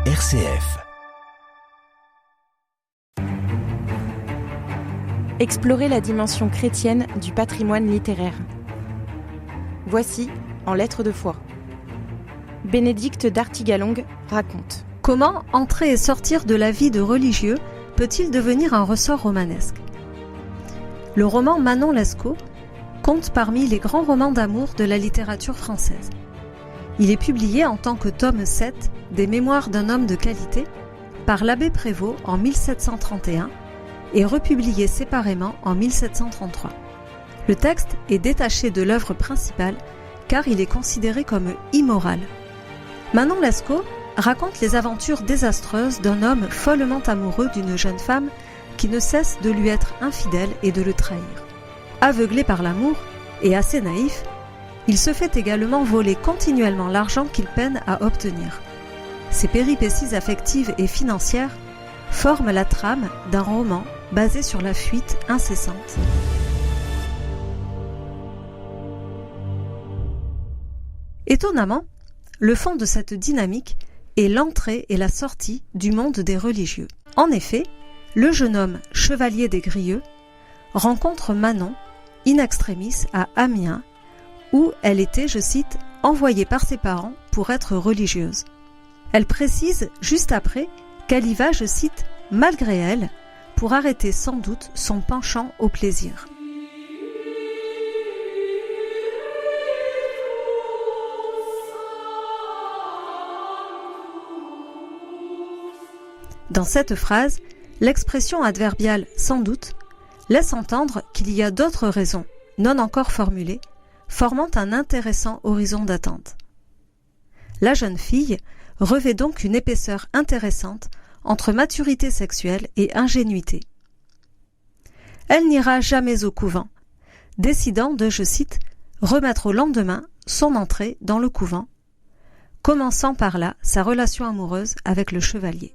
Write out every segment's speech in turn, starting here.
RCF. Explorer la dimension chrétienne du patrimoine littéraire. Voici En lettres de foi. Bénédicte d'Artigalongue raconte. Comment entrer et sortir de la vie de religieux peut-il devenir un ressort romanesque ? Le roman Manon Lescaut compte parmi les grands romans d'amour de la littérature française. Il est publié en tant que tome 7 des Mémoires d'un homme de qualité par l'abbé Prévost en 1731 et republié séparément en 1733. Le texte est détaché de l'œuvre principale car il est considéré comme immoral. Manon Lescaut raconte les aventures désastreuses d'un homme follement amoureux d'une jeune femme qui ne cesse de lui être infidèle et de le trahir. Aveuglé par l'amour et assez naïf, il se fait également voler continuellement l'argent qu'il peine à obtenir. Ces péripéties affectives et financières forment la trame d'un roman basé sur la fuite incessante. Étonnamment, le fond de cette dynamique est l'entrée et la sortie du monde des religieux. En effet, le jeune homme chevalier des Grieux rencontre Manon in extremis à Amiens, où elle était, je cite, envoyée par ses parents pour être religieuse. Elle précise juste après qu'elle y va, je cite, malgré elle, pour arrêter sans doute son penchant au plaisir. Dans cette phrase, l'expression adverbiale « sans doute » laisse entendre qu'il y a d'autres raisons, non encore formulées, formant un intéressant horizon d'attente. La jeune fille revêt donc une épaisseur intéressante entre maturité sexuelle et ingénuité. Elle n'ira jamais au couvent, décidant de, je cite, remettre au lendemain son entrée dans le couvent, commençant par là sa relation amoureuse avec le chevalier.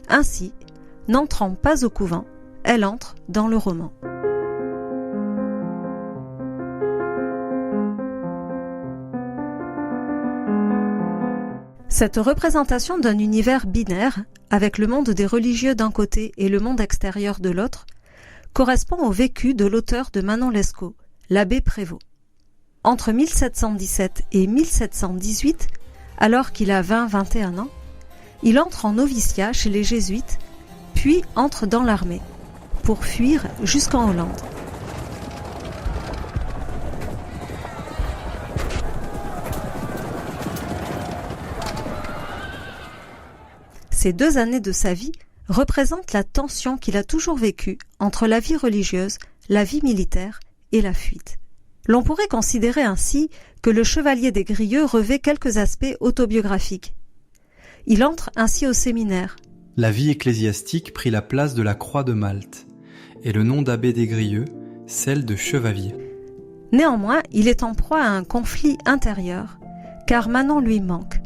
Ainsi, n'entrant pas au couvent, elle entre dans le roman. Cette représentation d'un univers binaire, avec le monde des religieux d'un côté et le monde extérieur de l'autre, correspond au vécu de l'auteur de Manon Lescaut, l'abbé Prévost. Entre 1717 et 1718, alors qu'il a 20-21 ans, il entre en noviciat chez les jésuites, puis entre dans l'armée, pour fuir jusqu'en Hollande. Ces 2 années de sa vie représentent la tension qu'il a toujours vécue entre la vie religieuse, la vie militaire et la fuite. L'on pourrait considérer ainsi que le chevalier des Grieux revêt quelques aspects autobiographiques. Il entre ainsi au séminaire. La vie ecclésiastique prit la place de la croix de Malte, et le nom d'abbé des Grieux, celle de chevalier. Néanmoins, il est en proie à un conflit intérieur, car Manon lui manque.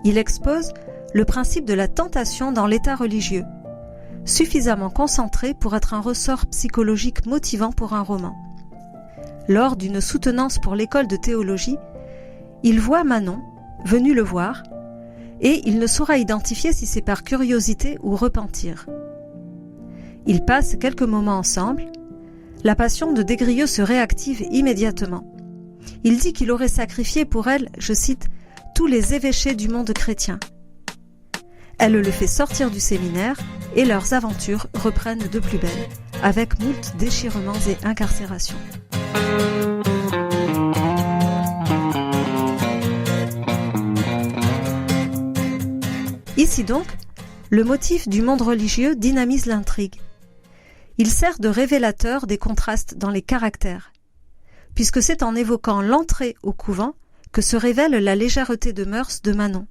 Il expose le principe de la tentation dans l'état religieux, suffisamment concentré pour être un ressort psychologique motivant pour un roman. Lors d'une soutenance pour l'école de théologie, il voit Manon, venue le voir, et il ne saura identifier si c'est par curiosité ou repentir. Ils passent quelques moments ensemble. La passion de Desgrieux se réactive immédiatement. Il dit qu'il aurait sacrifié pour elle, je cite, « tous les évêchés du monde chrétien ». Elle le fait sortir du séminaire et leurs aventures reprennent de plus belle, avec moult déchirements et incarcérations. Ici donc, le motif du monde religieux dynamise l'intrigue. Il sert de révélateur des contrastes dans les caractères, puisque c'est en évoquant l'entrée au couvent que se révèle la légèreté de mœurs de Manon.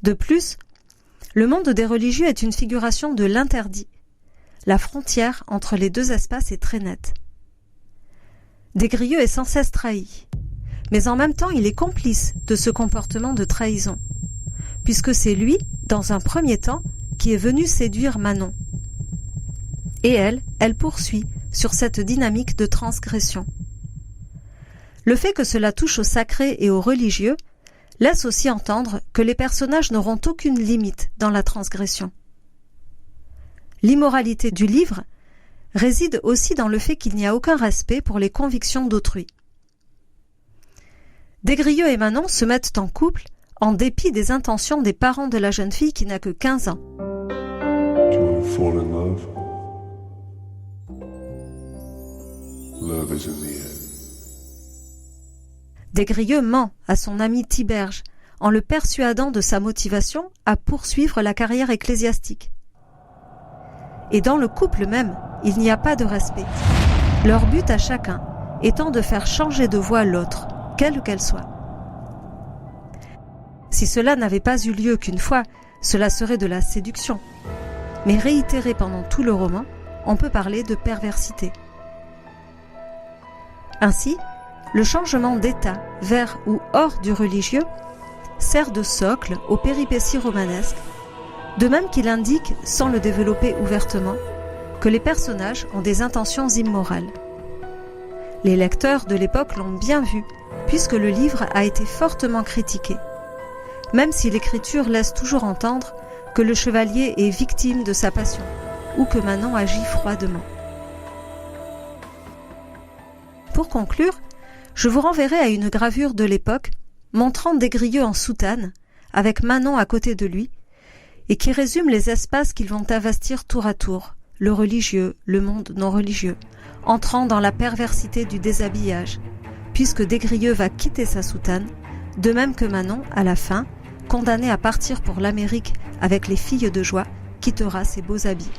De plus, le monde des religieux est une figuration de l'interdit. La frontière entre les 2 espaces est très nette. Desgrieux est sans cesse trahi, mais en même temps il est complice de ce comportement de trahison, puisque c'est lui, dans un premier temps, qui est venu séduire Manon. Et elle poursuit sur cette dynamique de transgression. Le fait que cela touche au sacré et au religieux laisse aussi entendre que les personnages n'auront aucune limite dans la transgression. L'immoralité du livre réside aussi dans le fait qu'il n'y a aucun respect pour les convictions d'autrui. Des Grieux et Manon se mettent en couple en dépit des intentions des parents de la jeune fille qui n'a que 15 ans. Do you want to fall in love? Love is in the air. Des Grieux ment à son ami Tiberge en le persuadant de sa motivation à poursuivre la carrière ecclésiastique. Et dans le couple même, il n'y a pas de respect. Leur but à chacun étant de faire changer de voie l'autre, quelle qu'elle soit. Si cela n'avait pas eu lieu qu'une fois, cela serait de la séduction. Mais réitéré pendant tout le roman, on peut parler de perversité. Ainsi, le changement d'état vers ou hors du religieux sert de socle aux péripéties romanesques, de même qu'il indique, sans le développer ouvertement, que les personnages ont des intentions immorales. Les lecteurs de l'époque l'ont bien vu, puisque le livre a été fortement critiqué, même si l'écriture laisse toujours entendre que le chevalier est victime de sa passion, ou que Manon agit froidement. Pour conclure, je vous renverrai à une gravure de l'époque montrant des Grieux en soutane, avec Manon à côté de lui, et qui résume les espaces qu'ils vont investir tour à tour, le religieux, le monde non religieux, entrant dans la perversité du déshabillage, puisque des Grieux va quitter sa soutane, de même que Manon, à la fin, condamnée à partir pour l'Amérique avec les filles de joie, quittera ses beaux habits.